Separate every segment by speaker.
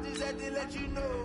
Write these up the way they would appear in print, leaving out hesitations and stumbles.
Speaker 1: just had to let you know.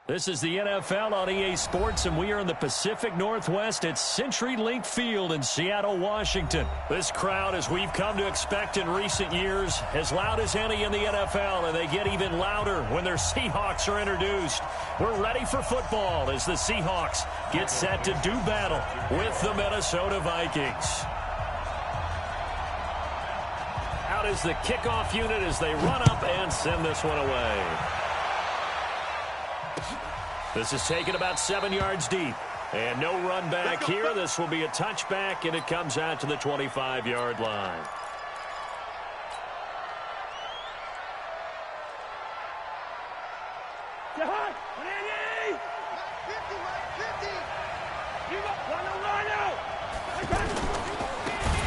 Speaker 2: This is the NFL on EA Sports, and we are in the Pacific Northwest at CenturyLink Field in Seattle, Washington. This crowd, as we've come to expect in recent years, as loud as any in the NFL, and they get even louder when their Seahawks are introduced. We're ready for football as the Seahawks get set to do battle with the Minnesota Vikings. Out is the kickoff unit as they run up and send this one away. This is taken about 7 yards deep. And no run back here. This will be a touchback, and it comes out to the 25-yard line.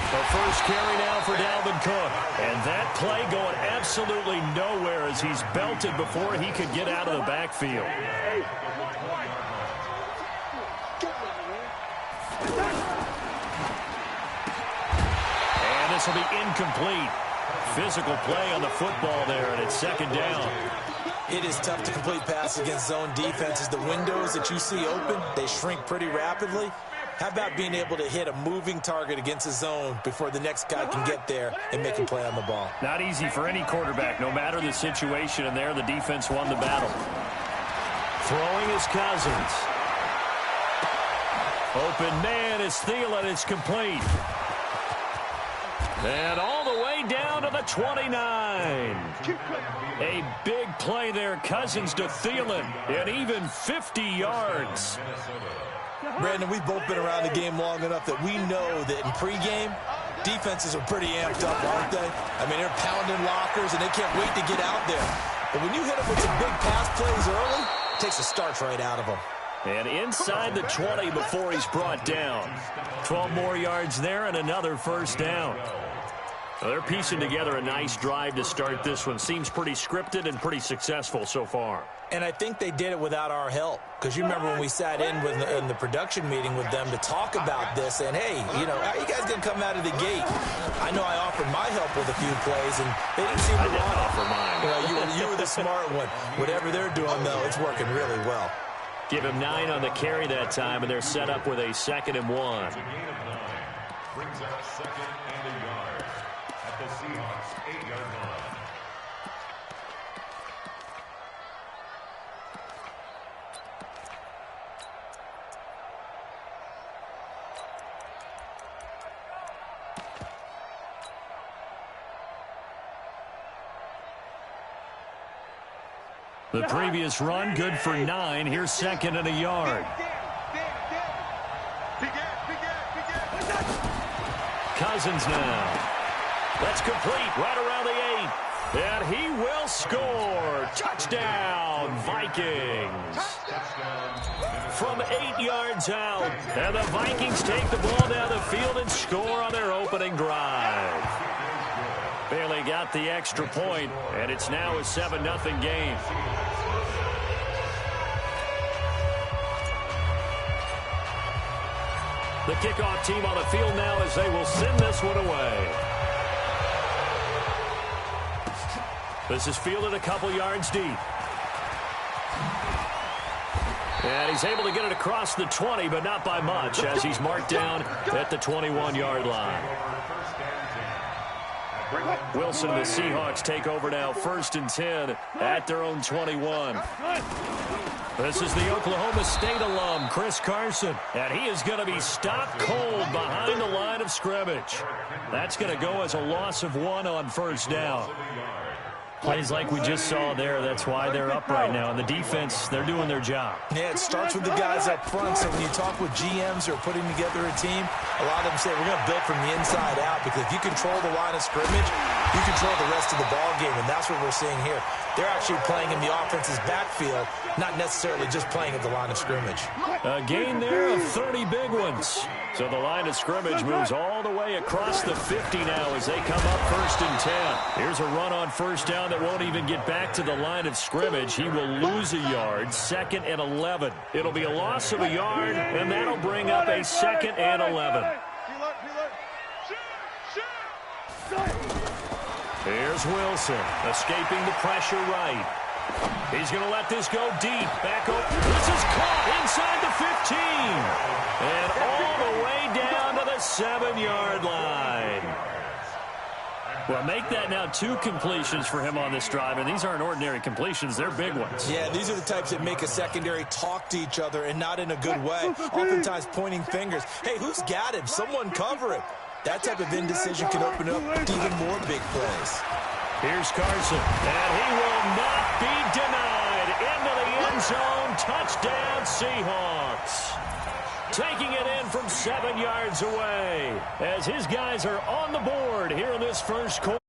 Speaker 2: The first carry now for Dalvin Cook. And that play going absolutely nowhere as he's belted before he could get out of the backfield. And this will be incomplete. Physical play on the football there, and it's second down.
Speaker 3: It is tough to complete passes against zone defenses. The windows that you see open, they shrink pretty rapidly. How about being able to hit a moving target against a zone before the next guy can get there and make a play on the ball?
Speaker 2: Not easy for any quarterback, no matter the situation, and there the defense won the battle. Throwing is Cousins. Open man is Thielen. It's complete. And all the way down to the 29. A big play there. Cousins to Thielen. And even 50 yards.
Speaker 3: Brandon, we've both been around the game long enough that we know that in pregame, defenses are pretty amped up, aren't they? I mean, they're pounding lockers, and they can't wait to get out there. But when you hit them with some big pass plays early, it takes the starch right out of them.
Speaker 2: And inside the 20 before he's brought down. 12 more yards there and another first down. Well, they're piecing together a nice drive to start this one. Seems pretty scripted and pretty successful so far.
Speaker 3: And I think they did it without our help. Because you remember when we sat in the production meeting with them to talk about this, and hey, you know, how are you guys going to come out of the gate? I know I offered my help with a few plays, and they didn't seem to want to
Speaker 2: offer mine.
Speaker 3: You were the smart one. Whatever they're doing, though, it's working really well.
Speaker 2: Give him 9 on the carry that time, and they're set up with a 2nd and 1.
Speaker 4: Brings up 2nd and a yard at the Seahawks 8-yard line.
Speaker 2: The previous run, good for 9. Here's 2nd and a yard. Cousins now. That's complete right around the 8. And he will score. Touchdown, Vikings. from 8 yards out. And the Vikings take the ball down the field and score on their opening drive. Bailey got the extra point, and it's now a 7-0 game. The kickoff team on the field now as they will send this one away. This is fielded a couple yards deep. And he's able to get it across the 20, but not by much, as he's marked down at the 21-yard line. Wilson and the Seahawks take over now, 1st and 10 at their own 21. This is the Oklahoma State alum, Chris Carson, and he is going to be stopped cold behind the line of scrimmage. That's going to go as a loss of 1 on 1st down. Plays like we just saw there, that's why they're up right now. And the defense, they're doing their job.
Speaker 3: Yeah, it starts with the guys up front. So when you talk with GMs who are putting together a team, a lot of them say we're going to build from the inside out, because if you control the line of scrimmage, you control the rest of the ball game, and that's what we're seeing here. They're actually playing in the offense's backfield, not necessarily just playing at the line of scrimmage.
Speaker 2: A gain there of 30 big ones. So the line of scrimmage moves all the way across the 50 now as they come up 1st and 10. Here's a run on 1st down that won't even get back to the line of scrimmage. He will lose a yard, 2nd and 11. It'll be a loss of a yard, and that'll bring up a 2nd and 11. Here's Wilson, escaping the pressure right. He's going to let this go deep. Back over. This is caught inside the 15. And all the way down to the 7-yard line. Well, make that now 2 completions for him on this drive, and these aren't ordinary completions. They're big ones.
Speaker 3: Yeah, these are the types that make a secondary talk to each other, and not in a good way. Oftentimes pointing fingers. Hey, who's got him? Someone cover him. That type of indecision can open up even more big plays.
Speaker 2: Here's Carson, and he will not be denied. Into the end zone, touchdown Seahawks. Taking it in from 7 yards away as his guys are on the board here in this first quarter.